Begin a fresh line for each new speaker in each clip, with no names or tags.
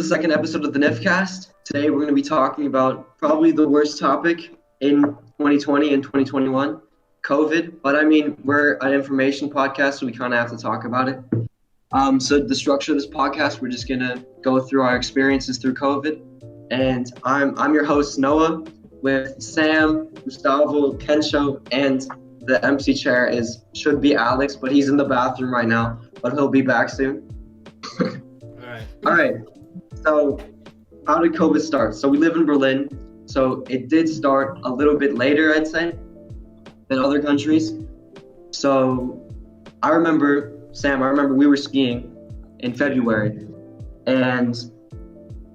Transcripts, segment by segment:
second episode of the Niffcast. Today we're going to be talking about probably the worst topic in 2020 and 2021, COVID. But I mean, we're an information podcast, so we kind of have to talk about it. So the structure of this podcast, we're just going to go through our experiences through COVID. And I'm your host, Noah, with Sam, Gustavo, Kensho, and the MC chair should be Alex, but he's in the bathroom right now, but he'll be back soon. All right. So how did COVID start? So we live in Berlin. So it did start a little bit later, I'd say, than other countries. So I remember, Sam, we were skiing in February, and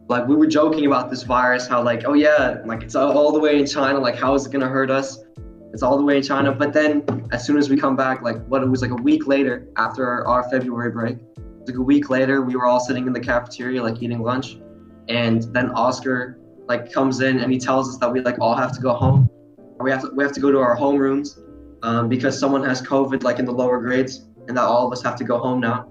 like we were joking about this virus, how like, oh yeah, like it's all the way in China, like how is it gonna hurt us? It's all the way in China. But then as soon as we come back, like it was like a week later after our February break, like a week later, we were all sitting in the cafeteria, like eating lunch. And then Oscar like comes in and he tells us that we like all have to go home. We have to go to our home rooms because someone has COVID like in the lower grades, and that all of us have to go home now.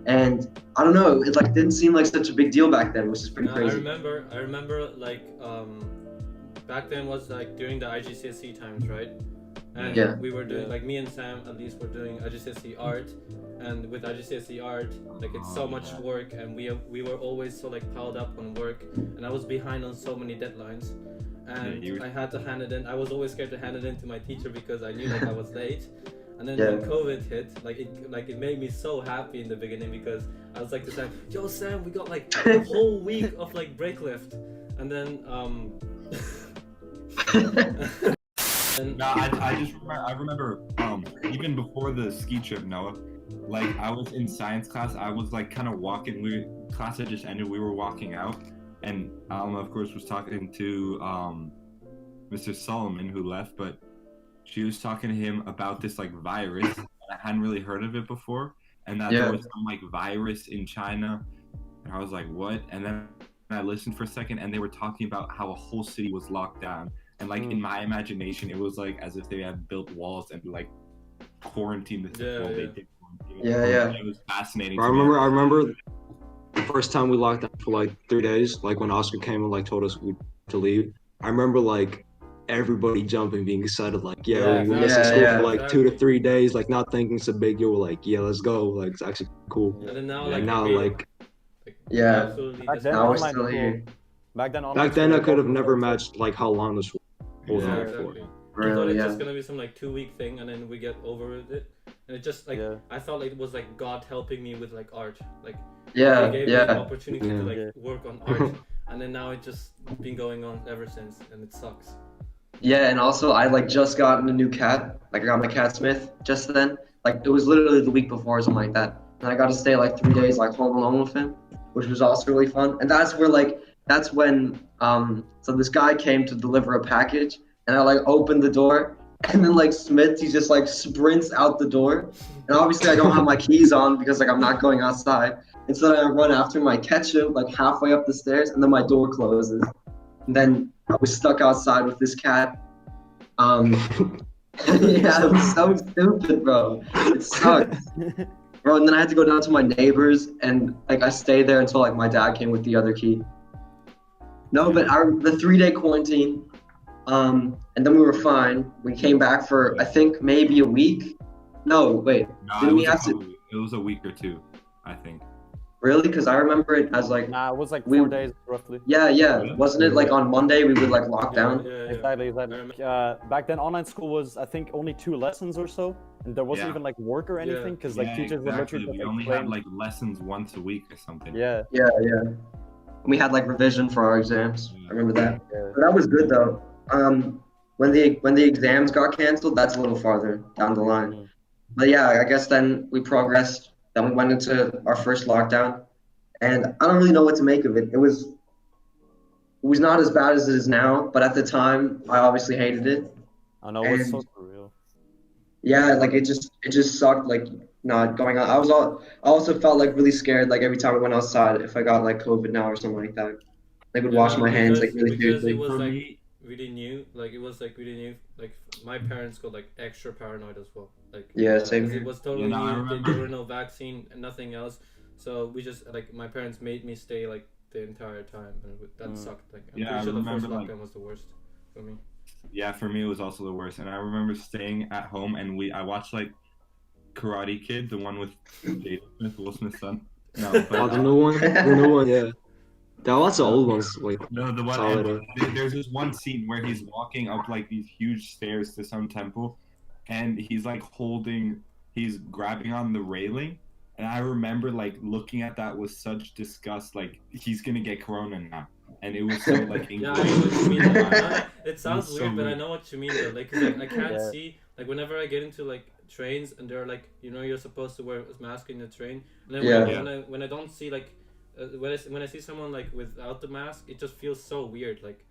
And I don't know, it like didn't seem like such a big deal back then, which is pretty crazy.
I remember like back then was like during the IGCSE times, right? And we were doing, like me and Sam at least were doing IGCSE art, and with IGCSE art, like it's so much work, and we were always so like piled up on work, and I was behind on so many deadlines, and I had to hand it in. I was always scared to hand it in to my teacher because I knew like I was late. And then when COVID hit, it made me so happy in the beginning because I was like to Sam, yo Sam, we got like a whole week of like break lift, and then
I remember even before the ski trip, Noah, like I was in science class. I was like kind of walking. Class had just ended. We were walking out, and Alma, of course, was talking to Mr. Solomon, who left, but she was talking to him about this like virus. I hadn't really heard of it before, and that there was some like virus in China, and I was like, what? And then I listened for a second, and they were talking about how a whole city was locked down. And like in my imagination, it was like as if they had built walls and like quarantined the city. They did quarantine. It was fascinating.
I remember the first time we locked down for like 3 days, like when Oscar came and like told us to leave. I remember like everybody jumping, being excited, like we're missing school for like 2 to 3 days, like not thinking it's a big deal. We're like, let's go, like it's actually cool.
And then now,
now like
now we're still here.
Back then I could have never imagined like how long this was on for.
I thought it's just gonna be some like 2-week thing, and then we get over with it. And it just like I thought like it was like God helping me with like art, like He gave me the opportunity to like work on art, and then now it's just been going on ever since, and it sucks.
Yeah, and also I like just gotten a new cat. Like I got my cat Smith just then. Like it was literally the week before or something like that. And I got to stay like 3 days like home alone with him, which was also really fun. And that's when so this guy came to deliver a package, and I like opened the door, and then like Smith, he just like sprints out the door, and obviously I don't have my keys on because like I'm not going outside. And so then I run after him, I catch him like halfway up the stairs, and then my door closes. And then I was stuck outside with this cat. It was so stupid, bro. It sucked. Bro, and then I had to go down to my neighbors, and like I stayed there until like my dad came with the other key. No, but the 3-day quarantine, and then we were fine. We came back for I think maybe a week. No, wait.
No, it was a week or two, I think.
Really? Because I remember it as like...
Nah, it was like 4 days roughly.
Yeah. Wasn't it like on Monday we would like lock down?
Exactly. Back then online school was I think only 2 lessons or so, and there wasn't even like work or anything because like teachers would literally
we only had like lessons once a week or something.
Yeah. We had like revision for our exams. I remember that. But that was good though. When the exams got canceled, that's a little farther down the line. But yeah, I guess then we progressed. Then we went into our first lockdown, and I don't really know what to make of it. It was not as bad as it is now, but at the time, I obviously hated it.
I know, it was so surreal.
Yeah, like it just sucked, like not going on. I also felt like really scared, like every time I went outside, if I got like COVID now or something like that. I would wash my hands like really seriously.
It was like really new, like my parents got like extra paranoid as well. Like
same here.
It was totally new. There were no vaccine and nothing else, so we just like my parents made me stay like the entire time, and that sucked. Like I'm
Yeah,
pretty
I
sure the first
remember,
lockdown was the worst for me.
Yeah, for me it was also the worst. And I remember staying at home and I watched like Karate Kid, the one with Jaden Smith, Will Smith's son. No,
Oh,
but
the new one? The new one, yeah. There are lots of old ones, like
no, the one.
solid.
And there's this one scene where he's walking up like these huge stairs to some temple, and he's grabbing on the railing. And I remember like looking at that with such disgust, like he's gonna get corona now. And it was so like
Yeah, I know what you mean.
It
It sounds
was
weird,
so
but I
weird.
know what you mean though. Like, 'cause, like I can't see, like whenever I get into like trains and they're like, you're supposed to wear a mask in the train, and then when I don't see like when I see someone like without the mask, it just feels so weird. Like,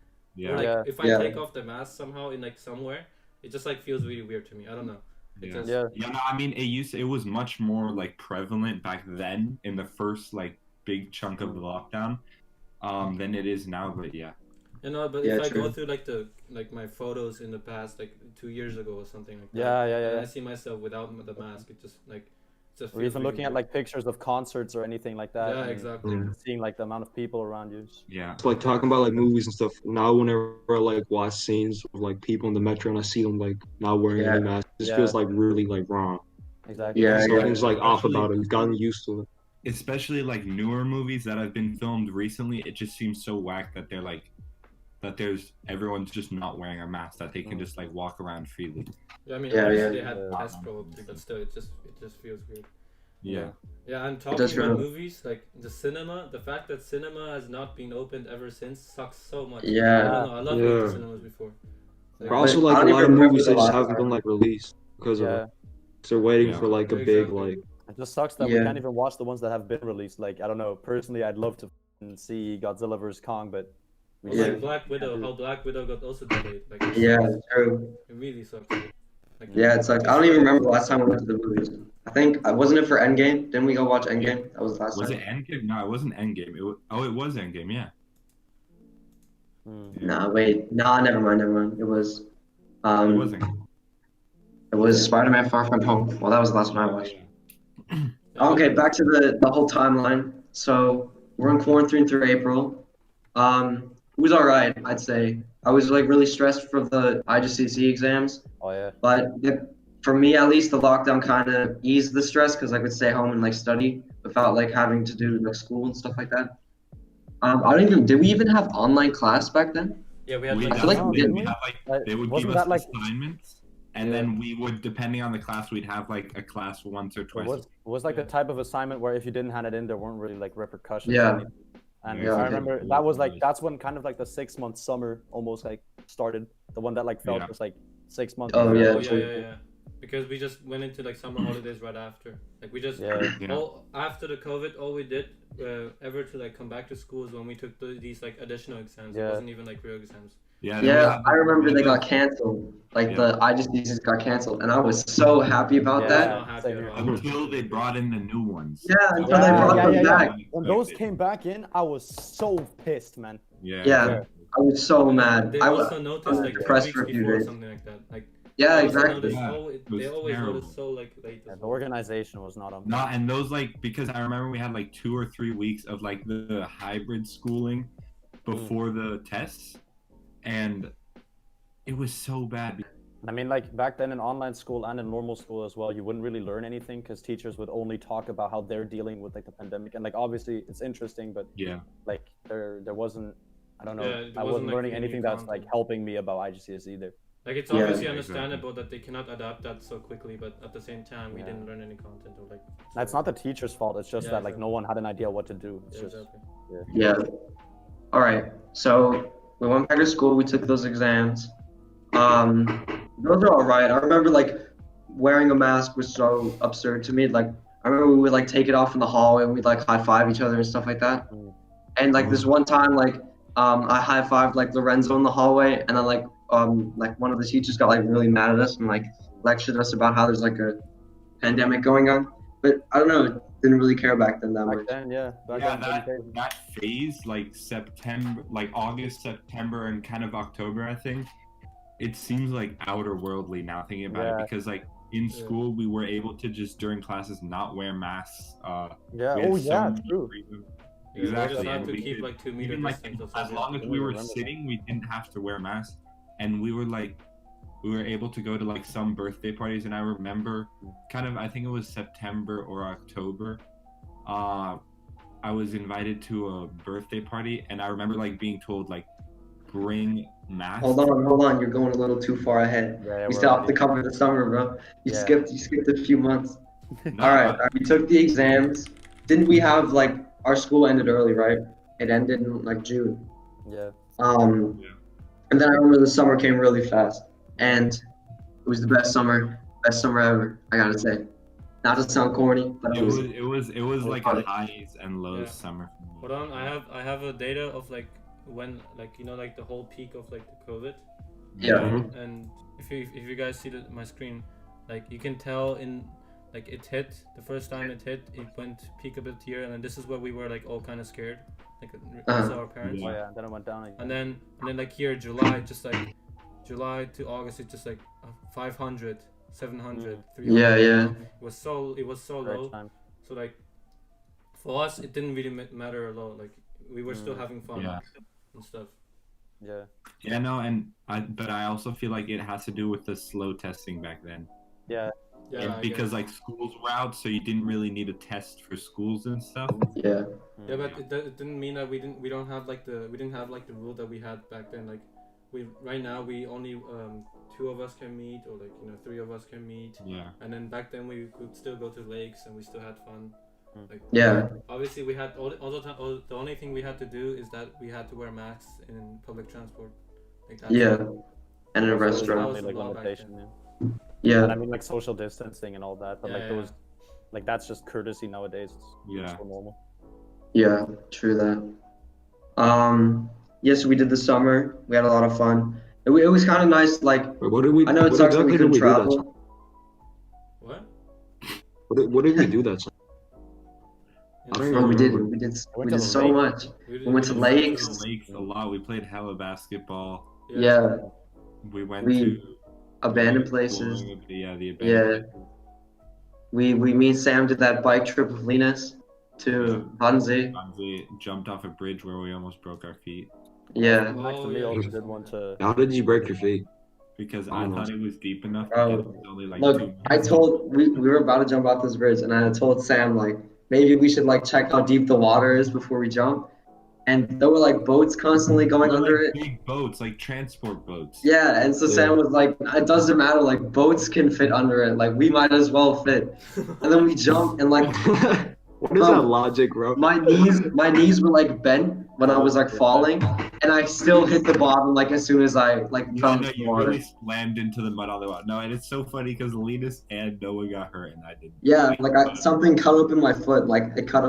or, like if I take off the mask somehow in like somewhere, it just like feels really weird to me. I don't know.
No, I mean it was much more like prevalent back then in the first like big chunk of the lockdown, than it is now. But yeah.
You know, but if I go through like my photos in the past, like 2 years ago or something like that, and I see myself without the mask, it just like
or even looking at like pictures of concerts or anything like that.
Yeah, exactly.
Seeing like the amount of people around you.
Yeah.
It's like talking about like movies and stuff. Now, whenever I like watch scenes of like people in the metro and I see them like not wearing any mask, it just feels like really like wrong.
Exactly.
Something's like off about it. We've gotten used to it.
Especially like newer movies that have been filmed recently, it just seems so whack that they're like everyone's just not wearing a mask, that they can just like walk around freely.
Yeah, I mean, obviously they had tests probably, but still, it just feels weird.
Yeah.
Yeah, and talking about movies, like the cinema, the fact that cinema has not been opened ever since sucks so much.
Yeah.
I don't know. I love going to cinemas before.
Like, also, like a lot of movies that just haven't been like released because of it. So they're waiting for like a big like.
It just sucks that we can't even watch the ones that have been released. Like, I don't know. Personally, I'd love to see Godzilla vs Kong, but
like Black Widow, how Black Widow got also delayed. Like,
true.
It really sucks. Like,
it's like I don't even remember the last time we went to the movies. I think wasn't it for Endgame? Didn't we go watch Endgame? That was the last time.
Was it Endgame? No, it wasn't Endgame. It was Endgame. Yeah.
Nah, wait. Nah, never mind. It was.
It wasn't.
It was Spider-Man: Far From Home. Well, that was the last one I watched. Okay, back to the whole timeline. So we're in quarantine through April. It was alright, I'd say. I was like really stressed for the IGCSE exams.
Oh yeah.
But for me, at least, the lockdown kind of eased the stress because I could stay home and like study without like having to do like school and stuff like that. Did we even have online class back then?
Yeah, we had.
They would give us assignments, and then we would, depending on the class, we'd have like a class once or twice.
It was like the type of assignment where if you didn't hand it in, there weren't really like repercussions.
Yeah.
And I remember that's when kind of like the 6 month summer almost like started. The one that like felt was like 6 months.
Oh yeah.
Because we just went into like summer holidays right after. Like we just after the COVID, all we did ever to like come back to school is when we took these like additional exams. It wasn't even like real exams.
Yeah, I remember they got canceled. Like the IGCSEs got canceled, and I was so happy about that.
Until they brought in the new ones.
Yeah, until they brought them back.
When those came back in, I was so pissed, man.
Yeah. I was so mad.
They also noticed like 2 weeks before or something like that. Like
exactly.
They always noticed so like late.
The organization was not on.
No, and those like because I remember we had like 2 or 3 weeks of like the hybrid schooling before the tests. And it was so bad.
I mean, like back then in online school and in normal school as well, you wouldn't really learn anything because teachers would only talk about how they're dealing with like the pandemic. And like obviously it's interesting, but like there wasn't, I don't know, I wasn't learning anything that's like helping me about IGCSE either.
Like it's obviously understandable that they cannot adapt that so quickly, but at the same time we didn't learn any content or like.
That's not the teacher's fault. It's just that like no one had an idea what to do. It's just
All right, so. We went back to school, we took those exams. Those are all right. I remember like wearing a mask was so absurd to me. Like I remember we would like take it off in the hallway and we'd like high five each other and stuff like that. And like this one time like I high fived like Lorenzo in the hallway and then like one of the teachers got like really mad at us and like lectured us about how there's like a pandemic going on. But I don't know, didn't really care back then that much.
That phase, like September, like August, September, and kind of October, I think, it seems like outer worldly now thinking about it because like in school we were able to just during classes not wear masks.
True.
Exactly.
We just have
And
to
we
keep
could,
like 2 meter
even like
distance.
as long as we were sitting, we didn't have to wear masks, and we were able to go to like some birthday parties. And I remember, kind of, I think it was September or October. I was invited to a birthday party, and I remember like being told like bring masks.
Hold on, you're going a little too far ahead.
Yeah,
we still have to cover the summer, bro. You skipped a few months.
No,
all right, we took the exams. Didn't we have like our school ended early, right? It ended in like June.
Yeah.
And then I remember the summer came really fast, and it was the best summer ever. I gotta say, not to sound corny, but
it was like a highs and lows summer.
Hold on, I have a data of like when, like, you know, like the whole peak of like the COVID.
Yeah.
And if you guys see my screen, like you can tell in like it hit the first time it went peak a bit here, and then this is where we were like all kind of scared, like our parents.
Oh yeah, and then it went down again.
And then like here July to August, it's just like 500, 700, 300.
Yeah.
It was so low. So like for us, it didn't really matter a lot. Like we were still having fun and stuff.
Yeah.
No, but I also feel like it has to do with the slow testing back then.
Yeah.
Yeah,
because like schools were out, so you didn't really need a test for schools and stuff.
Yeah.
Yeah, but it didn't mean that we didn't have like the rule that we had back then. Like right now we only 2 of us can meet, or like, you know, 3 of us can meet.
Yeah.
And then back then we could still go to lakes and we still had fun. Like,
yeah.
Obviously we had all the time. The only thing we had to do is that we had to wear masks in public transport. Like that.
Yeah. And in a restaurant.
Like limitation.
Yeah.
And I mean like social distancing and all that, but like those, like that's just courtesy nowadays. It's so normal.
Yeah, true that. Yes, we did the summer. We had a lot of fun. It was kind of nice. Like,
what did we?
I know it sucks that we couldn't travel.
What did we do that summer?
I don't know. We did so much. We went to lakes.
A lot. We played hella basketball.
Yeah.
We went to
abandoned places.
The abandoned.
Me and Sam did that bike trip with Linus to Hanzi.
Jumped off a bridge where we almost broke our feet.
Yeah.
Actually, also did one to.
How did you break your feet?
Because I thought it was deep enough. Only like
look, we were about to jump off this bridge, and I told Sam like maybe we should like check how deep the water is before we jump. And there were like boats constantly going under it.
Big boats, like transport boats.
Yeah, and so Sam was like, it doesn't matter, like boats can fit under it, like we might as well fit. And then we jumped and like
what is that logic, bro?
My knees were like bent when I was like falling, and I still hit the bottom like as soon as I like fell into the water.
Really slammed into the mud on the way. No, and it's so funny because Linus and Noah got hurt and I didn't.
Yeah, like something cut up in my foot, like it cut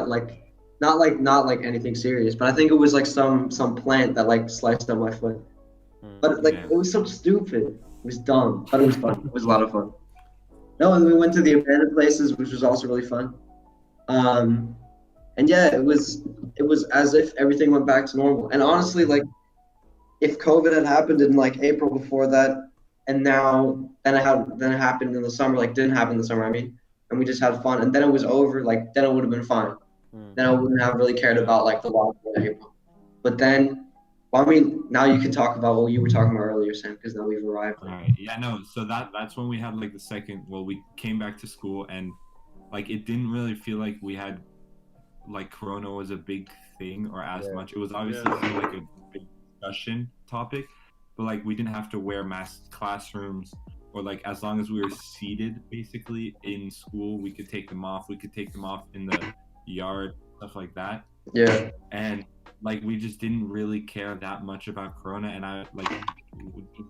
like not like anything serious, but I think it was like some plant that like sliced up my foot. But like it was so stupid. It was dumb, but it was fun. It was a lot of fun. No, and we went to the abandoned places, which was also really fun. And yeah, it was as if everything went back to normal. And honestly, like if COVID had happened in like April before that, and then it happened in the summer, like didn't happen in the summer, I mean, and we just had fun, and then it was over, like then it would have been fine. Then I wouldn't have really cared about like the lockdown in April. But then, well, I mean, now you can talk about what you were talking about earlier, Sam, because now we've arrived.
Right. Yeah, no. So that's when we had like the second. Well, we came back to school, and like it didn't really feel like we had like Corona was a big thing or as much. It was obviously still like a big discussion topic, but like we didn't have to wear masks classrooms, or like as long as we were seated basically in school, we could take them off. We could take them off in the yard, stuff like that.
Yeah.
And like we just didn't really care that much about Corona. And I like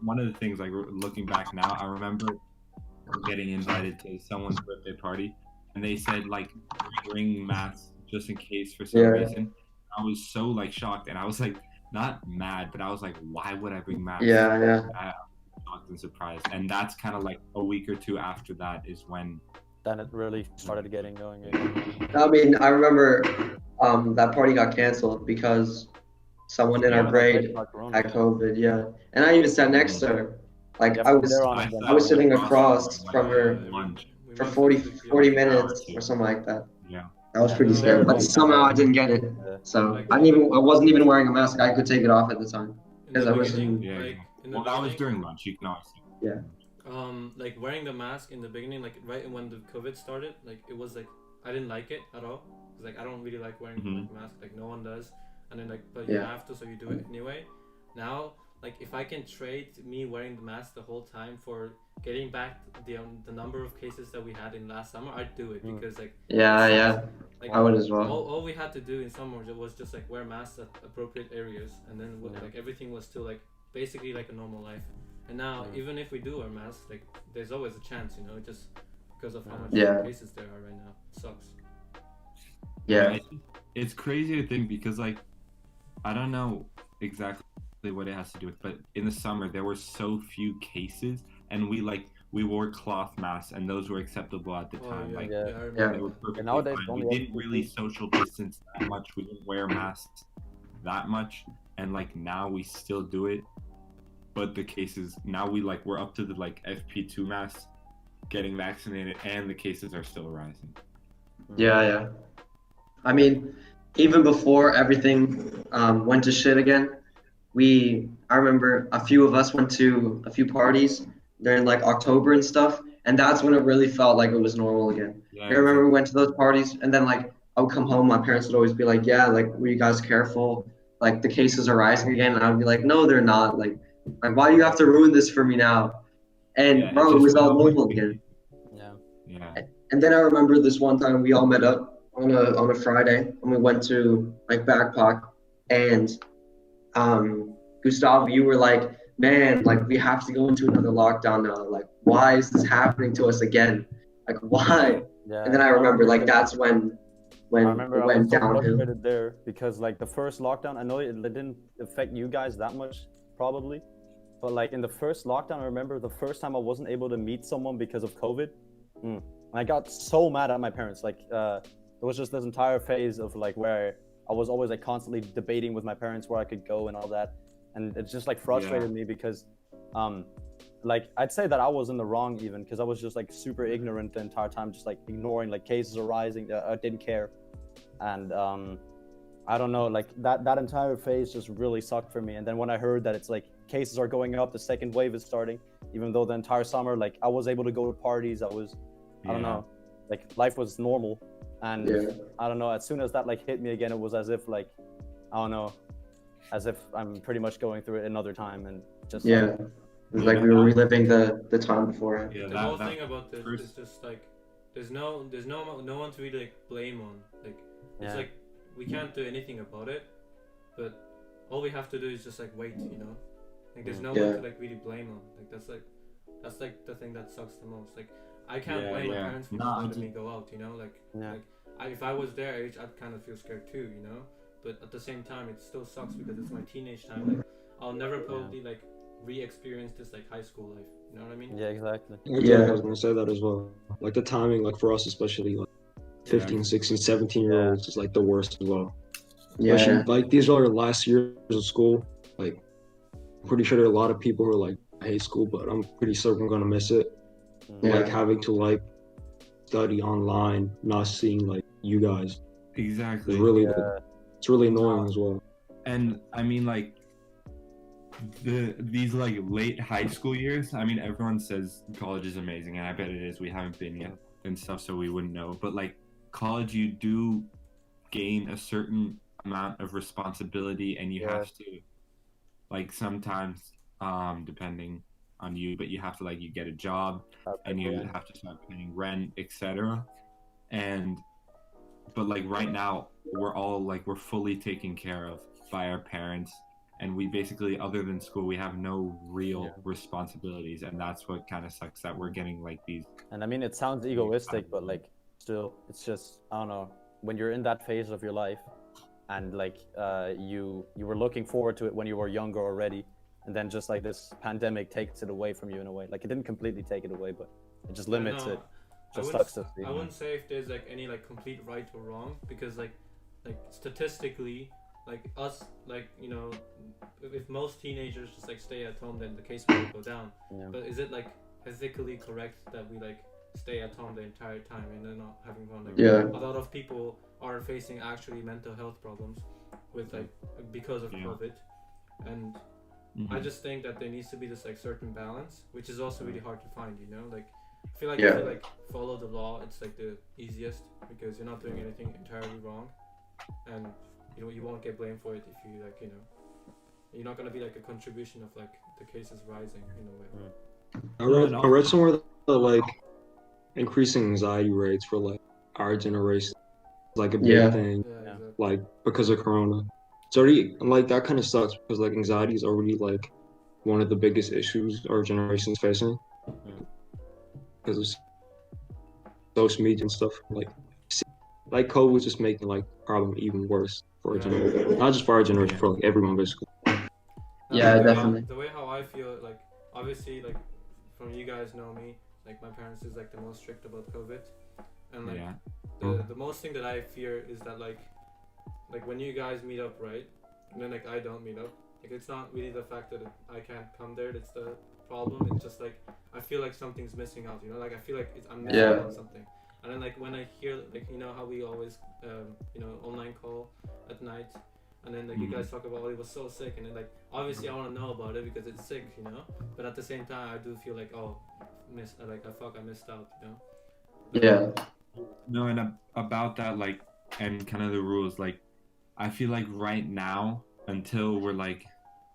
one of the things, like looking back now, I remember getting invited to someone's birthday party, and they said like bring masks just in case for some reason. I was so like shocked, and I was like not mad, but I was like, why would I bring masks?
Yeah.
I was shocked and surprised. And that's kind of like a week or two after that is when
then it really started getting going.
I mean, I remember that party got canceled because someone in our grade had COVID. Yeah, and I even sat next to her. Like I was sitting across from her for 40 minutes or something like that.
Yeah.
I was pretty
No,
scared, but
like,
somehow I didn't get it. So
like,
I wasn't even wearing a mask. I could take it off at the time
in
because
the
I was
beginning,
Yeah,
like in the
well, that was
beginning,
during lunch. You can always see.
yeah.
like wearing the mask in the beginning, like right when the COVID started, like it was like I didn't like it at all. 'Cause, like I don't really like wearing like a mask, like no one does. And then like, but you have to, so you do it anyway. Now, like if I can trade me wearing the mask the whole time for getting back the number of cases that we had in last summer, I'd do it because like like
I would as well.
all we had to do in summer was just like wear masks at appropriate areas, and then like everything was still like basically like a normal life. And now even if we do wear masks, like there's always a chance, you know, just because of how much cases there are right now. It sucks.
Yeah.
It's crazy to think because like I don't know exactly what it has to do with, but in the summer there were so few cases, and we wore cloth masks, and those were acceptable at the time. They were perfectly
nowadays,
fine. We didn't really social distance that much. We didn't wear masks that much, and like now we still do it. But the cases now we're up to the like FP2 masks getting vaccinated, and the cases are still rising.
Yeah. I mean, even before everything went to shit again, I remember a few of us went to a few parties during like October and stuff, and that's when it really felt like it was normal again.
Yeah,
I remember we went to those parties, and then like I would come home, my parents would always be like, "Yeah, like were you guys careful? Like the cases are rising again," and I'd be like, "No, they're not. Like why do you have to ruin this for me now?" And bro, it was all normal again.
Yeah.
And then I remember this one time we all met up on a Friday, and we went to like Backpack, and Gustavo, you were like, "Man, like we have to go into another lockdown now. Like, why is this happening to us again? Like, why?"
Yeah.
And then I remember like that's when
I remember
it
I
went
was so
downhill.
frustrated there because like the first lockdown, I know it didn't affect you guys that much probably, but like in the first lockdown, I remember the first time I wasn't able to meet someone because of COVID. And I got so mad at my parents. Like there was just this entire phase of like where I was always like constantly debating with my parents where I could go and all that, and it just like frustrated me because like I'd say that I was in the wrong even because I was just like super ignorant the entire time, just like ignoring like cases are rising. I didn't care, and I don't know, like that entire phase just really sucked for me. And then when I heard that it's like cases are going up, the second wave is starting, even though the entire summer like I was able to go to parties, I don't know, like life was normal. And I don't know, as soon as that like hit me again, it was as if like I don't know, as if I'm pretty much going through it another time, and just
it was like we were reliving the time before.
The whole thing about this is just like there's no one to really like blame on. Like it's like we can't do anything about it, but all we have to do is just like wait, you know. Like there's no one to like really blame on. Like that's like the thing that sucks the most. Like I can't blame my parents for not letting me go out, you know. Like if I was their age, I'd kind of feel scared too, you know. But at the same time, it still sucks because it's my teenage time. Like I'll never probably like re-experience this like high school life. You know what I mean?
Yeah, exactly.
I was gonna say that as well. Like the timing, like for us especially, like 15, 16, 17-year-olds is like the worst as well. Especially, like these are our last years of school. Like I'm pretty sure there are a lot of people who are like, I hate school, but I'm pretty certain I'm gonna miss it. Like having to like study online, not seeing like you guys.
Exactly.
It's really annoying as well.
And I mean like these like late high school years, I mean everyone says college is amazing, and I bet it is. We haven't been yet and stuff, so we wouldn't know. But like college, you do gain a certain amount of responsibility, and you have to like sometimes depending on you, but you have to like you get a job and you have to start paying rent, etc. But like right now we're fully taken care of by our parents, and we basically, other than school, we have no real responsibilities, and that's what kind of sucks, that we're getting like these.
And I mean, it sounds egoistic, but like still, it's just, I don't know, when you're in that phase of your life and like you were looking forward to it when you were younger already, and then just like this pandemic takes it away from you in a way. Like it didn't completely take it away, but it just limits it. Just sucks to see.
I wouldn't say if there's like any like complete right or wrong, because like statistically, like us, like, you know, if most teenagers just like stay at home, then the case will go down. But is it like ethically correct that we like stay at home the entire time and they're not having fun. Like
Yeah.
a lot of people are facing actually mental health problems with like because of COVID, and I just think that there needs to be this like certain balance, which is also really hard to find. You know, like I feel like if you like follow the law, it's like the easiest because you're not doing anything entirely wrong, and you won't get blamed for it if you like you're not gonna be like a contribution of like the cases rising in a way.
I read somewhere that like increasing anxiety rates for like our generation is like a big thing,
Exactly.
like because of Corona. It's already like that kind of sucks because like anxiety is already like one of the biggest issues our generation's facing because of social media and stuff. Like COVID was just making like the problem even worse for our generation, not just for our generation, for like everyone basically.
Yeah,
like,
definitely.
The way how I feel, like obviously, like from you guys know me, like my parents is like the most strict about COVID, and like the most thing that I fear is that like when you guys meet up, right, and then like I don't meet up, like it's not really the fact that I can't come there that's the problem. It's just like I feel like something's missing out. Like I feel like I'm missing out on something. And then like when I hear like how we always online call at night. And then like you guys talk about, oh, it was so sick, and then like obviously I want to know about it because it's sick, But at the same time, I do feel like I missed out,
Yeah.
No, and about that, like, and kind of the rules, like, I feel like right now, until we're like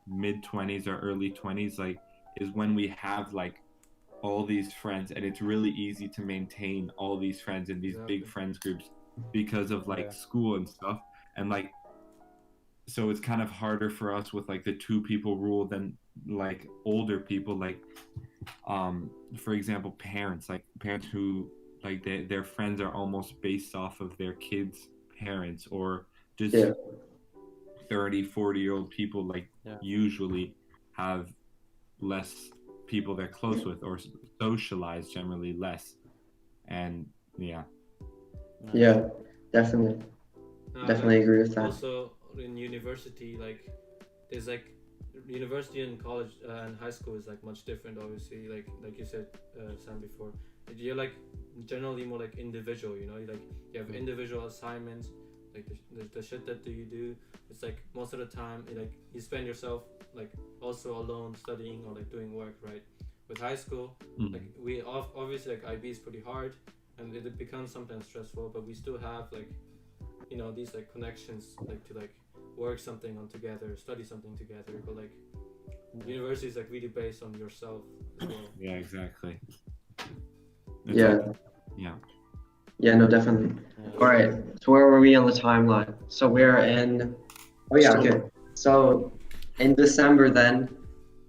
mid-20s or early 20s, like, is when we have like all these friends, and it's really easy to maintain all these friends in these big friends groups because of like school and stuff, and like. So it's kind of harder for us with like the 2 people rule than like older people, like for example parents who like their friends are almost based off of their kids' parents, or just 30-40-year-old people like usually have less people they're close with or socialize generally less, and
definitely agree with that.
Also in university, like there's like university and college and high school is like much different, obviously, like you said, Sam, before. You're like generally more like individual, like you have individual assignments, like the shit that you do. It's like most of the time like you spend yourself like also alone studying or like doing work, right? With high school, like we obviously like IB is pretty hard and it becomes sometimes stressful, but we still have like these like connections like to like work something on together, study something together. But like university is like really based on yourself as well.
Yeah, exactly.
No, definitely. All right, so where were we on the timeline? So we're in so in December then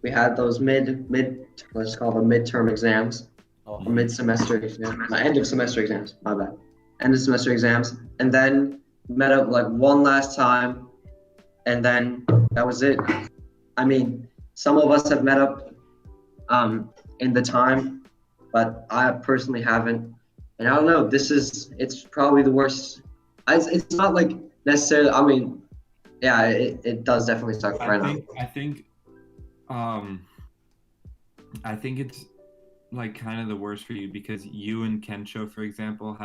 we had those let's call them midterm exams, or mid-semester exams, end of semester exams, my bad, end of semester exams, and then met up like one last time, and then that was it. I mean, some of us have met up in the time, but I personally haven't. And I don't know, it's probably the worst. It's not like necessarily, I mean, it does definitely suck right now.
I think it's like kind of the worst for you because you and Kensho, for example,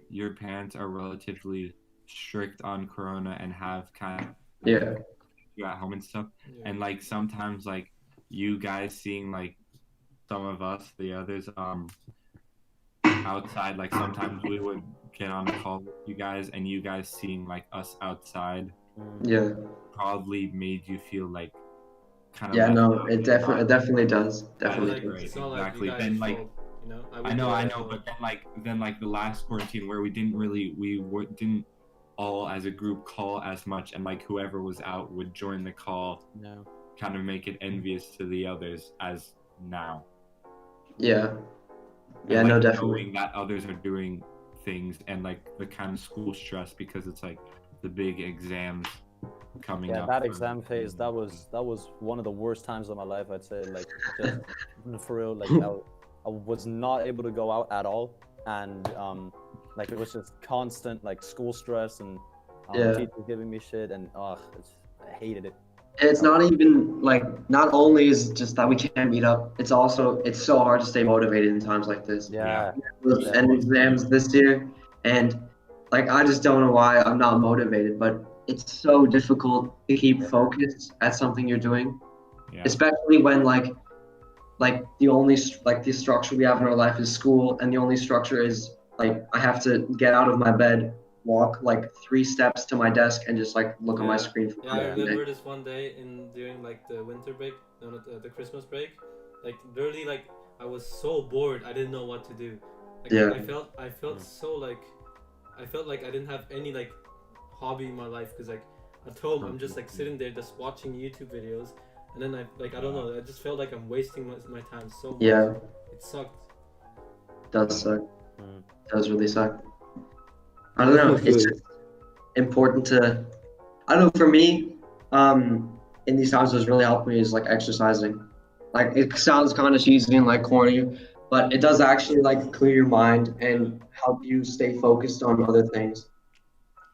your parents are relatively strict on Corona and have kind of you at home and stuff, and like sometimes like you guys seeing like some of us, the others, outside, like sometimes we would get on a call with you guys and you guys seeing like us outside probably made you feel like kind of
it definitely does. Definitely.
Like, it's not
exactly.
Like you guys' fault,
I know, but then like the last quarantine where we didn't all as a group call as much, and like whoever was out would join the call, kind of make it envious to the others as now. And, like,
definitely.
Knowing that others are doing things and like the kind of school stress because it's like the big exams coming up.
That exam phase, that was one of the worst times of my life, I'd say. Like, just for real, like I was not able to go out at all, and like it was just constant like school stress and teachers giving me shit, and I hated it.
And it's not even like, not only is it just that we can't meet up, it's also, it's so hard to stay motivated in times like this.
Yeah.
And exams this year, and like I just don't know why I'm not motivated, but it's so difficult to keep focused at something you're doing, especially when like the only like the structure we have in our life is school, and the only structure is like I have to get out of my bed, walk like 3 steps to my desk, and just like look at my screen for
I remember this one day during like the winter break, no, not the Christmas break. Like literally, like I was so bored, I didn't know what to do. Like, I felt so like, I felt like I didn't have any like hobby in my life, because like at home I'm just like sitting there just watching YouTube videos, and then I don't know, I just felt like I'm wasting my time so much. It sucked.
It does suck. It does really suck. I don't know. It's just important to, I don't know, for me, in these times what's really helped me is like exercising. Like it sounds kind of cheesy and like corny, but it does actually like clear your mind and help you stay focused on other things.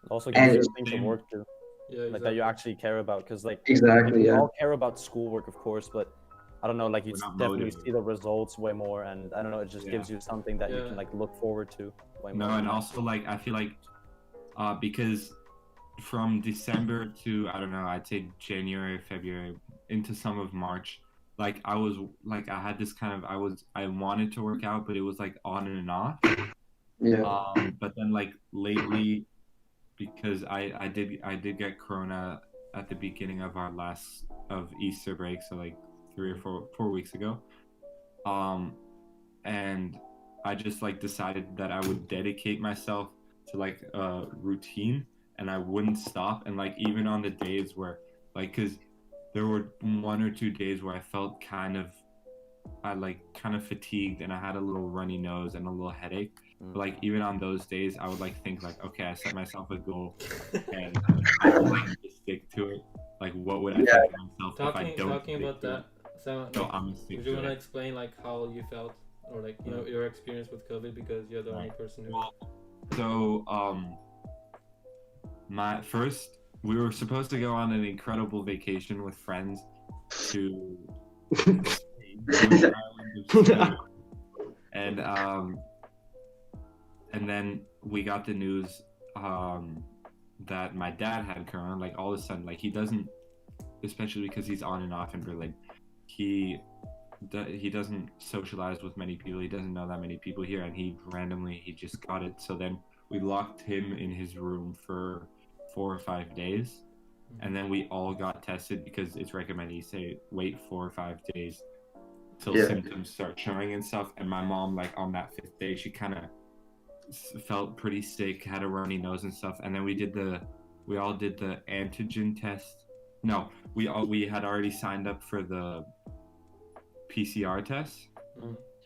It also gives you things to work to.
Yeah,
like that you actually care about, because like
we
all care about schoolwork, of course, but I don't know, like you definitely see the results way more, and I don't know, it just gives you something that you can like look forward to way more.
No, and also like I feel like because from December to, I don't know, I'd say January, February into some of March, like I was like, I had this kind of, I wanted to work out, but it was like on and off. But then like lately, because I did get corona at the beginning of of Easter break, so like 3 or 4 weeks ago, and I just like decided that I would dedicate myself to like a routine, and I wouldn't stop. And like even on the days where like, because there were 1 or 2 days where I felt kind of fatigued, and I had a little runny nose and a little headache. But like even on those days, I would like think like, okay, I set myself a goal, and I would like just stick to it. Like, what would I think of myself if I don't?
Talking about that, Sam,
no, I'm stick
would you want to
it.
explain like how you felt, or like your experience with COVID, because you're the only person who.
So we were supposed to go on an incredible vacation with friends to and then we got the news that my dad had corona. Like all of a sudden, like he doesn't, especially because he's on and off in Berlin, he doesn't socialize with many people. He doesn't know that many people here, and he just got it. So then we locked him in his room for 4 or 5 days, and then we all got tested, because it's recommended you say wait 4 or 5 days till symptoms start showing and stuff. And my mom, like on that 5th day, she kind of felt pretty sick, had a runny nose and stuff. And then we all did the antigen test. No, we had already signed up for the PCR test,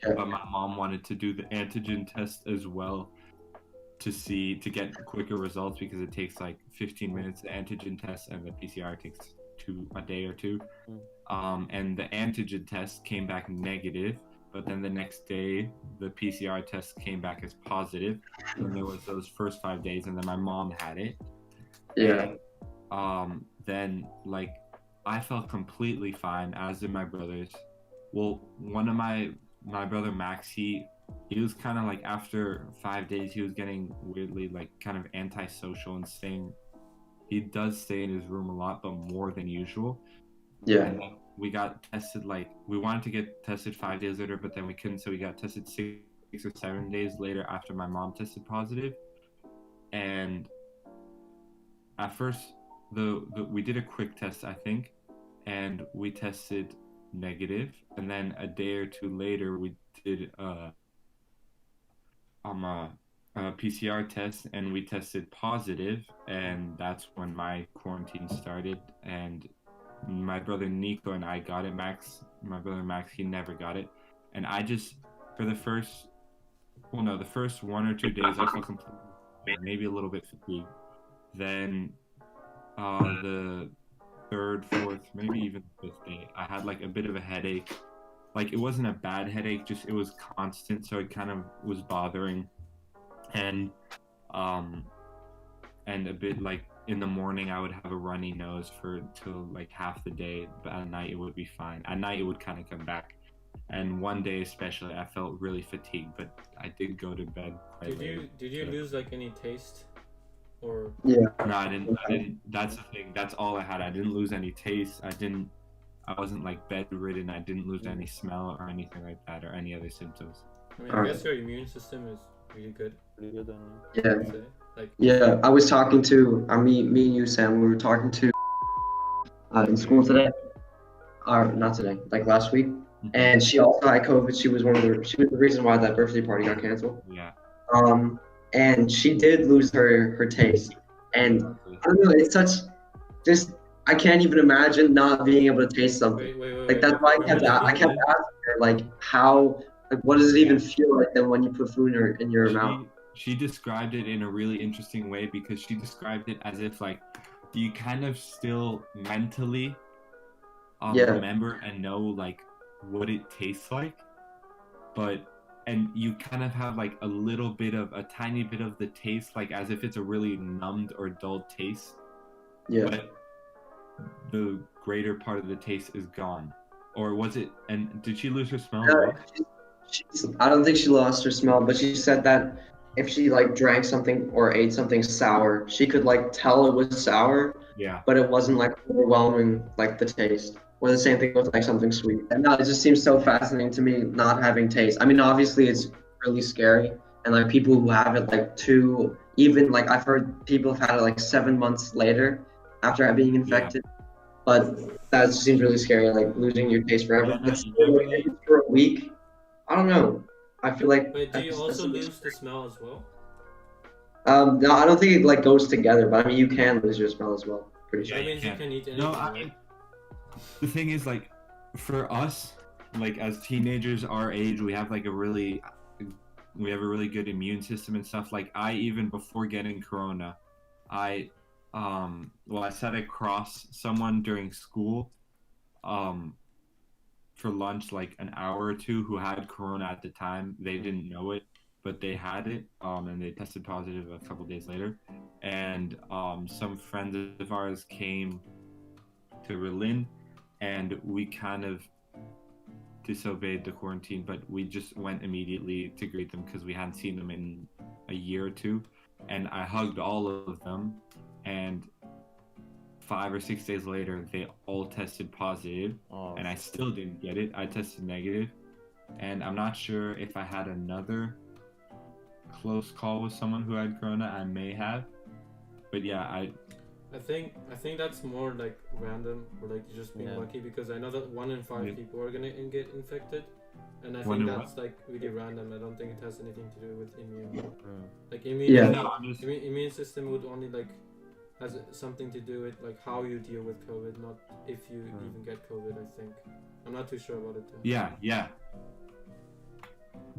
but my mom wanted to do the antigen test as well to get quicker results, because it takes like 15 minutes, the antigen test, and the PCR takes a day or 2. And the antigen test came back negative, but then the next day the PCR test came back as positive. And there was those first 5 days, and then my mom had it. And, then like I felt completely fine, as did my brothers. Well, one of my brother Max, he was kind of like, after 5 days he was getting weirdly like kind of antisocial, and he does stay in his room a lot, but more than usual. And then we got tested, like we wanted to get tested 5 days later, but then we couldn't, so we got tested 6 or 7 days later after my mom tested positive. And at first we did a quick test, I think, and we tested negative, and then a day or 2 later we did a PCR test, and we tested positive, and that's when my quarantine started. And my brother Nico and I got it. My brother Max, he never got it. And I just, for the first 1 or 2 days, I felt completely, maybe a little bit fatigued. Then the 3rd, 4th, maybe even 5th day, I had like a bit of a headache. Like it wasn't a bad headache, just it was constant, so it kind of was bothering. And a bit like in the morning I would have a runny nose till like half the day, but at night it would be fine. At night it would kind of come back. And one day especially, I felt really fatigued, but I did go to bed quite late.
Did you lose like any taste, or?
Yeah.
No, I didn't. That's the thing. That's all I had. I didn't lose any taste. I wasn't like bedridden. I didn't lose any smell or anything like that, or any other symptoms.
I mean, I guess your immune system is really good.
Pretty good then.
Yeah.
Like.
Yeah, I was talking to me and you, Sam. We were talking to in school today, or not today, like last week. And she also had COVID. She was the reason why that birthday party got canceled.
Yeah.
And she did lose her taste. And I don't know, it's just I can't even imagine not being able to taste something. Like that's why I kept asking her like what does it even feel like then when you put food in your mouth?
She described it in a really interesting way, because she described it as if like you kind of still mentally remember and know like what it tastes like, and you kind of have like a tiny bit of the taste, like as if it's a really numbed or dull taste.
Yeah.
But the greater part of the taste is gone. Or was it? And did she lose her smell?
I don't think she lost her smell, but she said that if she like drank something or ate something sour, she could like tell it was sour.
Yeah.
But it wasn't like overwhelming like the taste. Or the same thing with like something sweet. And now it just seems so fascinating to me not having taste. I mean, obviously it's really scary, and like people who have it like even like I've heard people have had it like 7 months later after being infected. Yeah. But that just seems really scary, like losing your taste forever. But for a week, I don't know. I feel like.
Wait, do you also lose the smell as well?
No, I don't think it like goes together. But I mean, you can lose your smell as well. Pretty sure.
That means you can eat anything.
No, the thing is, like, for us, like as teenagers our age, we have a really good immune system and stuff. Like even before getting corona, I sat across someone during school for lunch like an hour or two who had corona at the time. They didn't know it, but they had it, and they tested positive a couple days later. And some friends of ours came to Berlin, and we kind of disobeyed the quarantine, but we just went immediately to greet them because we hadn't seen them in a year or two. And I hugged all of them, and 5 or 6 days later they all tested positive. And I still didn't get it. I tested negative, and I'm not sure if I had another close call with someone who had corona. I may have, but yeah, I think that's more like random, or like just being lucky, because I know that 1 in 5 people are gonna get infected, and I think that's like really random. I don't think it has anything to do with immune. Like immune system would only like has something to do with like how you deal with COVID, not if you even get COVID. I think I'm not too sure about it though. Yeah.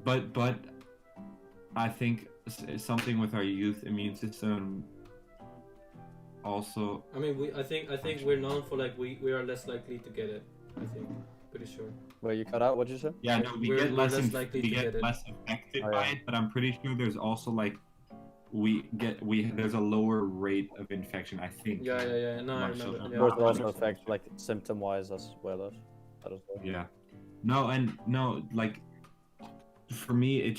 But I think something with our youth immune system. Also,
I mean, I think we're known for like we are less likely to get it. I think, pretty sure.
Wait, you cut out? What'd you say?
Yeah, no, we get less affected by it, but I'm pretty sure there's also like there's a lower rate of infection. I think.
Yeah. No, I remember.
There's also affect like symptom-wise as well.
Yeah. No, like for me,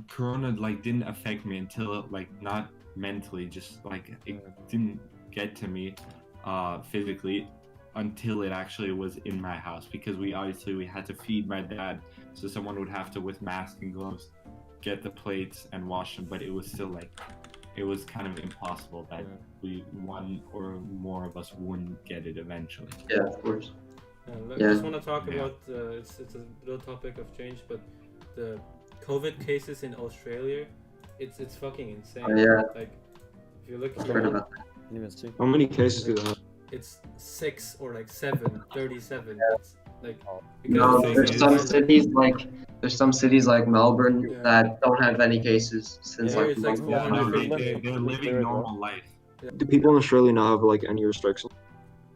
Corona like didn't affect me until like not mentally, just like it didn't get to me physically until it actually was in my house, because we had to feed my dad, so someone would have to, with mask and gloves, get the plates and wash them, but it was still like it was kind of impossible that one or more of us wouldn't get it eventually.
Yeah, of course.
I just want to talk about it's a little topic of change, but the COVID cases in Australia, it's fucking insane. Like, if you look at
how many cases do they have?
It's 6 or like 7, 37. It's like,
there's some cities like Melbourne that don't have any cases since
they're living normal life.
Yeah. Do people in Australia not have like any restrictions?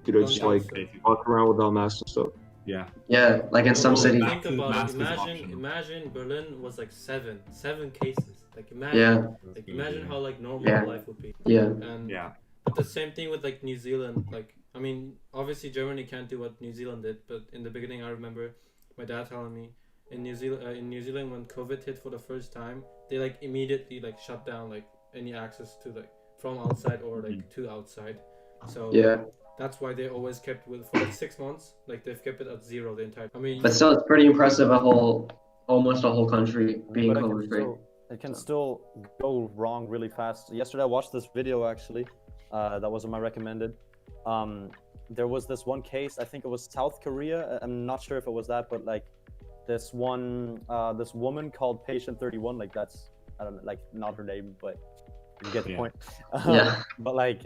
Do they just like walk around without masks and stuff?
Yeah.
Yeah, like in some cities.
Think about it. Imagine Berlin was like seven cases. Like imagine,
Yeah.
like imagine how like normal life would be.
Yeah.
And but the same thing with like New Zealand. Like I mean, obviously Germany can't do what New Zealand did, but in the beginning I remember my dad telling me in New Zealand when COVID hit for the first time, they like immediately like shut down like any access to like from outside or like to outside. So that's why they always kept with for like 6 months. Like they've kept it at zero the entire. I mean,
but still, it's pretty impressive. Almost a whole country being COVID free.
It can still go wrong really fast. Yesterday I watched this video actually, that wasn't my recommended. There was this one case. I think it was South Korea. I'm not sure if it was that, but like this woman called Patient 31. Like that's I don't know, like not her name, but. You get the point. But like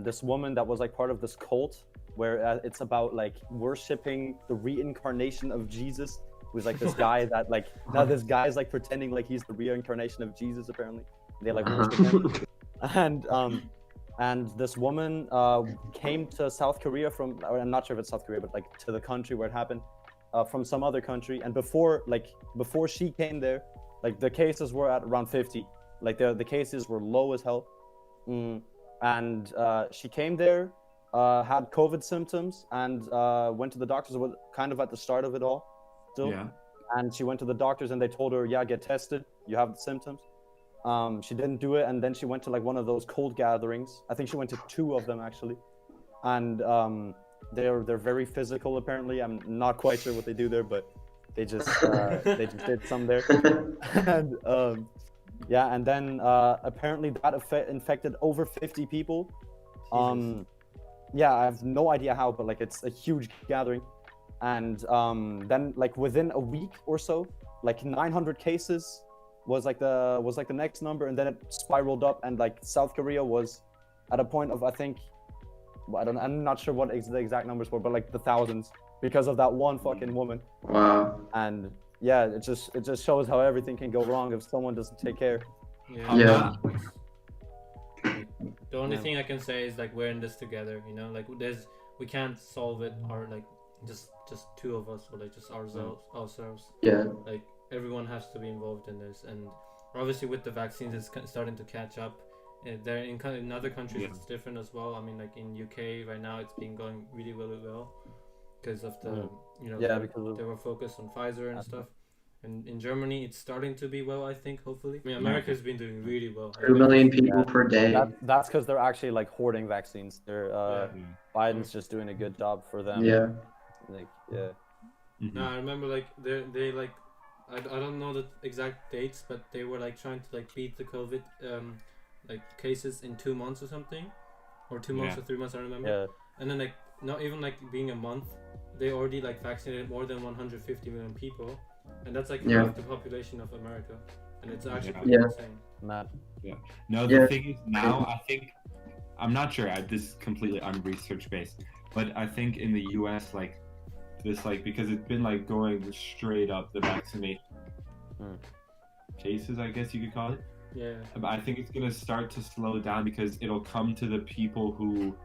this woman that was like part of this cult where it's about like worshipping the reincarnation of Jesus, who's like this guy that like now this guy is like pretending like he's the reincarnation of Jesus apparently. They like worship him. And this woman came to South Korea from, I'm not sure if it's South Korea, but like to the country where it happened, from some other country. And before she came there, like the cases were at around 50. Like the cases were low as hell, and she came there, had COVID symptoms, and went to the doctors. It was kind of at the start of it all, still. Yeah. And she went to the doctors, and they told her, "Yeah, get tested. You have the symptoms." She didn't do it, and then she went to like one of those cult gatherings. I think she went to 2 of them actually, and they're very physical apparently. I'm not quite sure what they do there, but they just did some there, and. Yeah, and then apparently that infected over 50 people. Yeah, I have no idea how, but like it's a huge gathering. And then like within a week or so, like 900 cases was like the next number, and then it spiraled up, and like South Korea was at a point of I think, I'm not sure what the exact numbers were, but like the thousands because of that one fucking woman.
Wow.
And yeah, it just shows how everything can go wrong if someone doesn't take care.
Yeah. The only thing I can say is like we're in this together, you know, like we can't solve it or like just 2 of us or like just ourselves.
Yeah.
Like everyone has to be involved in this, and obviously with the vaccines it's starting to catch up. There in other countries it's different as well. I mean like in UK right now it's been going really well. Because of the, because they were focused on Pfizer and stuff. And in Germany, it's starting to be well, I think, hopefully. I mean, America's been doing really well.
2 million people per day.
That's because they're actually, like, hoarding vaccines. Biden's just doing a good job for them.
Yeah.
Like, yeah.
No, I remember, like, they like, I don't know the exact dates, but they were, like, trying to, like, beat the COVID, like, cases in 2 months or something. Or 2 months or 3 months, I remember. Yeah. And then, like, not even, like, being a month, they already like vaccinated more than 150 million people, and that's like half the population of America, and it's actually pretty insane.
No, the thing is now I think I'm not sure. This is completely unresearch based, but I think in the U.S. like this because it's been like going straight up the vaccination cases, I guess you could call it.
Yeah.
But I think it's gonna start to slow down because it'll come to the people who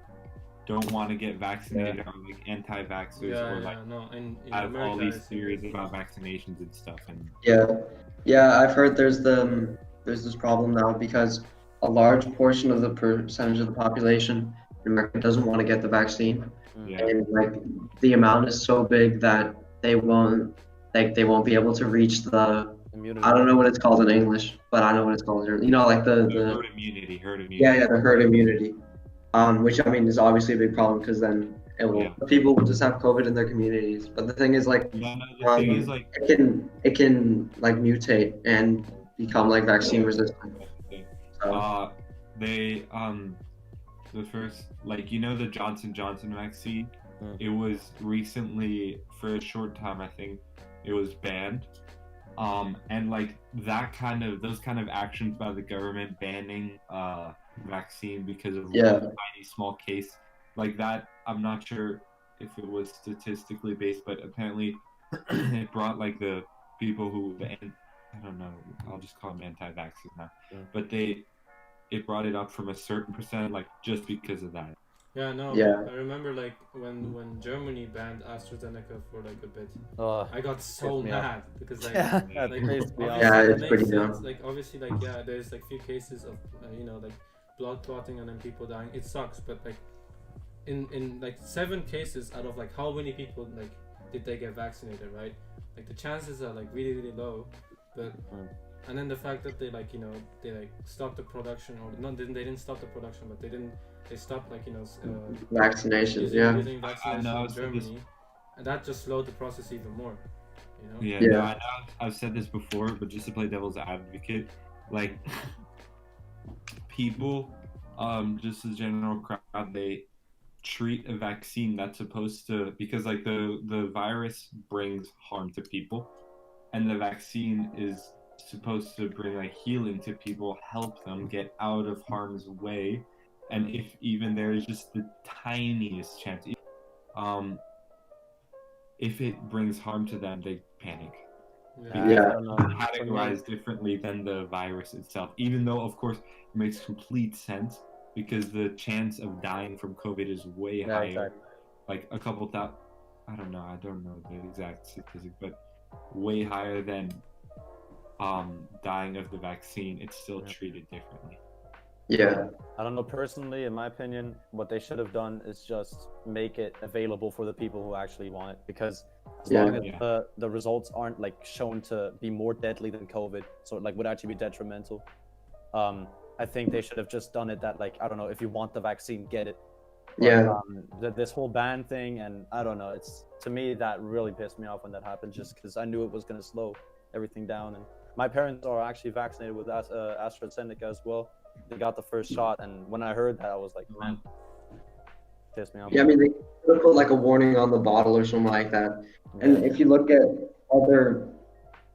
don't want to get vaccinated or like anti-vaxxers have all these theories about vaccinations and stuff. And
I've heard there's this problem now because a large portion of the percentage of the population in America doesn't want to get the vaccine, and like the amount is so big that they won't be able to reach the immunity. I don't know what it's called in English, but I know what it's called. You know, like the
herd immunity.
Yeah, the herd immunity. Which I mean is obviously a big problem because then people will just have COVID in their communities. But the thing is like, it can like mutate and become like vaccine resistant.
So. The first the Johnson & Johnson vaccine, it was recently for a short time I think it was banned. And like those kind of actions by the government banning vaccine because of a tiny small case like that, I'm not sure if it was statistically based, but apparently it brought like the people who I don't know, I'll just call them anti-vaxxers now, but it brought it up from a certain percent, like just because of that.
Yeah, no.
Yeah.
I remember like when Germany banned AstraZeneca for like a bit.
Oh,
I got so mad because like
yeah, that
like
pissed me off.
obviously
Yeah,
it
it's
makes
pretty
sense.
dumb.
Like obviously like yeah, there's like few cases of like blood clotting and then people dying. It sucks, but like in like 7 cases out of like how many people like did they get vaccinated, right? Like the chances are like really low, but and then the fact that they like they like stopped the production or not they didn't stop the production, but they stopped like
Vaccinations.
using
I
vaccination
know,
in Germany, and that just slowed the process even more.
Yeah,
Yeah.
no, I know I've said this before, but just to play devil's advocate, like people, just as general crowd, they treat a vaccine that's supposed to because like the virus brings harm to people, and the vaccine is supposed to bring like healing to people, help them get out of harm's way, and if even there is just the tiniest chance, um, if it brings harm to them, they panic. Because
Yeah.
it's categorized differently than the virus itself, even though of course it makes complete sense because the chance of dying from COVID is way higher.
Exactly.
Like a couple thousand, I don't know the exact statistic, but way higher than dying of the vaccine. It's still treated differently.
Yeah.
I don't know, personally, in my opinion, what they should have done is just make it available for the people who actually want it, because as long as the results aren't like shown to be more deadly than COVID, so it like would actually be detrimental, I think they should have just done it that like, I don't know, if you want the vaccine, get it. But, this whole ban thing, and I don't know, it's, to me, that really pissed me off when that happened, just because I knew it was going to slow everything down. And my parents are actually vaccinated with AstraZeneca as well. They got the first shot, and when I heard that, I was like, man, pissed me off.
Yeah, I mean, they could put like a warning on the bottle or something like that. And if you look at other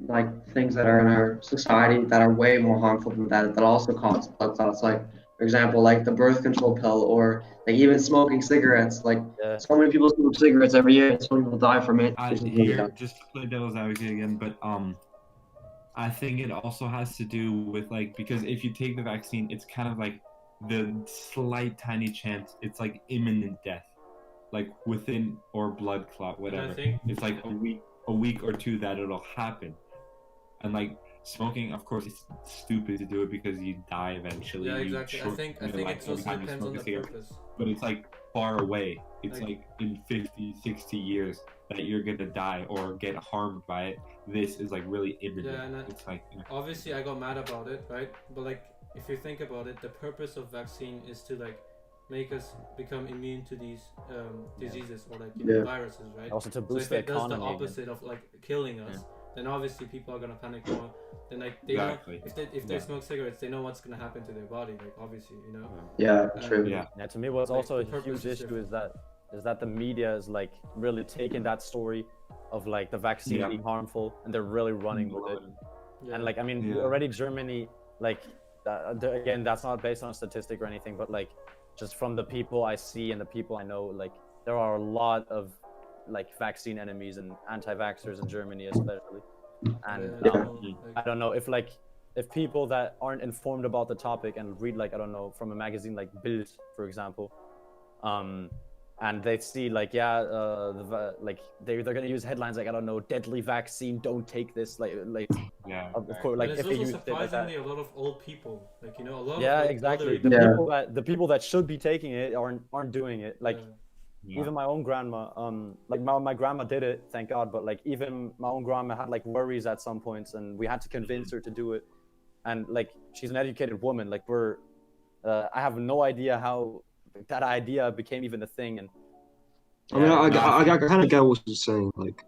like things that are in our society that are way more harmful than that also cause blood clots, like for example, like the birth control pill, or like even smoking cigarettes. Like so many people smoke cigarettes every year, and so many people die from it.
Just to play devil's advocate again, but I think it also has to do with like, because if you take the vaccine, it's kind of like the slight tiny chance, it's like imminent death, like within, or blood clot, whatever. It's like a week or two that it'll happen. And like smoking, of course, it's stupid to do it because you die eventually.
Yeah, exactly. I think it also depends on the purpose.
But it's like far away. It's like in 50, 60 years that you're gonna die or get harmed by it. This is like really imminent.
Yeah, and
it's like
obviously I got mad about it, right? But like if you think about it, the purpose of vaccine is to like make us become immune to these diseases or like viruses, right?
Also to boost
so if
the
it does
economy.
The opposite of like killing us, then obviously people are gonna panic more. Then like they know if they smoke cigarettes, they know what's gonna happen to their body. Like obviously,
Yeah, true.
Yeah, to me, what's also a huge issue is that the media is like really taking that story of like the vaccine being harmful, and they're really running with it. And like, I mean, already Germany, like again, that's not based on a statistic or anything, but like just from the people I see and the people I know, like there are a lot of like vaccine enemies and anti-vaxxers in Germany especially. And I don't know if people that aren't informed about the topic and read like, I don't know, from a magazine like Bild, for example, and they see like like they're gonna use headlines like, I don't know, deadly vaccine, don't take this, like of course, like if they use
surprisingly a lot of old people, like a lot
of
exactly
the people that should be taking it aren't doing it, like even my own grandma, like my grandma did it, thank God, but like even my own grandma had like worries at some points, and we had to convince her to do it. And like she's an educated woman, like I have no idea how that idea became even a thing. And
I mean, I kind of get what you're saying, like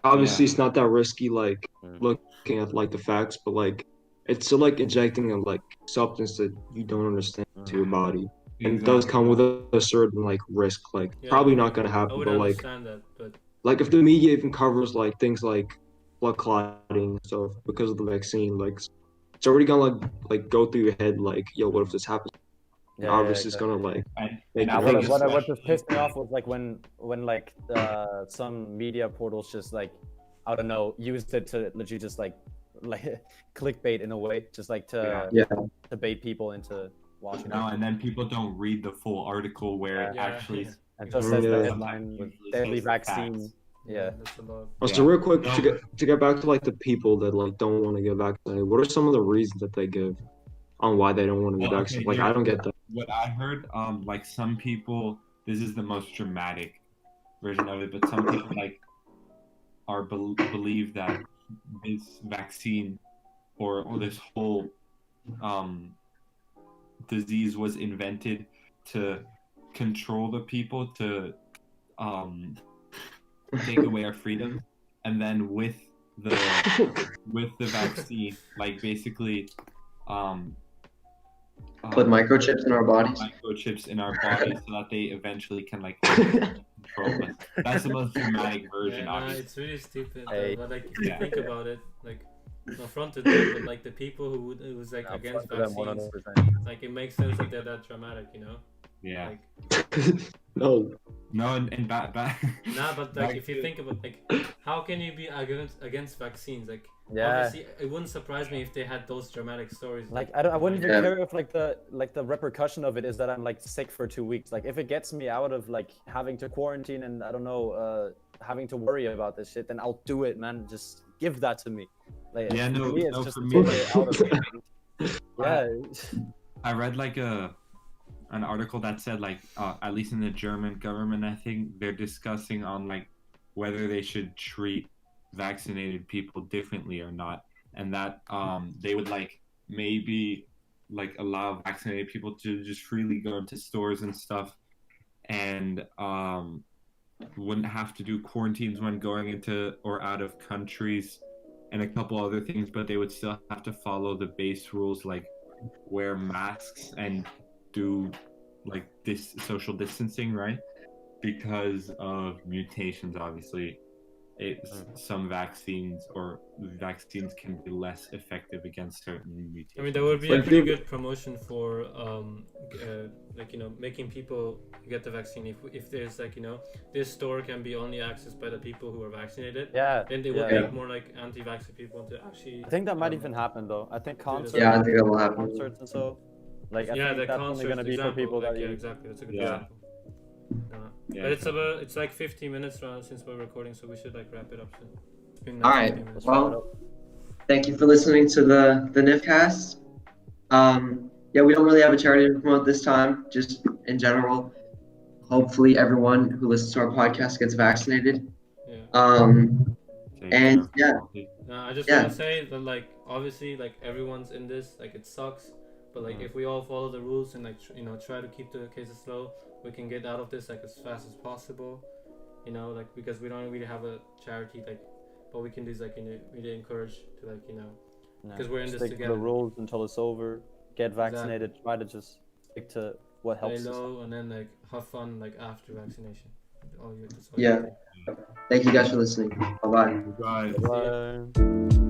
obviously it's not that risky, like looking at like the facts, but like it's still like injecting a like substance that you don't understand to your body. And it does come with a certain like risk, like probably not gonna happen, but like like if the media even covers like things like blood clotting and stuff because of the vaccine, like it's already gonna like go through your head, like, yo, what if this happens? Obviously it's gonna like make
what just pissed me off was like when like some media portals just like, I don't know, used it to literally just like clickbait in a way, just like to bait people into watching
No, and then people don't read the full article where it actually.
It just says the headline with deadly vaccine. Yeah.
That's a lot.
So real quick, to get back to like the people that like don't want to get vaccinated, what are some of the reasons that they give on why they don't want to get vaccinated? Like I don't get that.
What I heard, like some people, this is the most dramatic version of it, but some people like believe that this vaccine or this whole disease was invented to control the people, to take away our freedom, and then with the vaccine, like basically
put microchips in our bodies.
Microchips in our bodies so that they eventually can like control us. That's the most dramatic version.
Yeah, it's really stupid. But like if you think about it, like not front of them, but like the people who was like against vaccines, like it makes sense that they're that dramatic, you know?
Yeah.
Like,
No,
and
nah, but like if you think about like how can you be against vaccines? Like obviously it wouldn't surprise me if they had those dramatic stories.
Like I wouldn't even care if like the repercussion of it is that I'm like sick for 2 weeks. Like if it gets me out of like having to quarantine and I don't know having to worry about this shit, then I'll do it, man. Just give that to me. Like
yeah,
for me, it's just
for
to
me.
take it out of it. Yeah.
I read like an article that said like at least in the German government, I think they're discussing on like whether they should treat vaccinated people differently or not, and that they would like maybe like allow vaccinated people to just freely go into stores and stuff, and wouldn't have to do quarantines when going into or out of countries, and a couple other things, but they would still have to follow the base rules like wear masks and do like this social distancing, right? Because of mutations, obviously, some vaccines can be less effective against certain mutations.
I mean, that would be a pretty good promotion for like making people get the vaccine. If there's like this store can be only accessed by the people who are vaccinated.
Yeah.
Then they would make more like anti-vaxxer people to actually.
I think that might even happen though. I think concerts.
Yeah, I think that will happen.
Concerts and so. Like I
yeah,
think
the
that's
concerts
only gonna be for people that.
Yeah, exactly. That's a good example. But it's like 15 minutes since we're recording, so we should like wrap it up soon.
All right. Well, thank you for listening to the Niffcast. Yeah, we don't really have a charity to promote this time. Just in general, hopefully everyone who listens to our podcast gets vaccinated.
Yeah.
And yeah.
I just want to say that like obviously like everyone's in this, like it sucks, but like if we all follow the rules and like try to keep the cases low, we can get out of this like as fast as possible. Like because we don't really have a charity, like what we can do is like really encourage to like because we're in this together.
Stick to the rules until it's over. Get vaccinated.
Exactly.
Try to just stick to what helps.
Lay low and then like have fun like after vaccination.
Yeah. Thank you guys for listening. Bye-bye.
Bye.
Bye.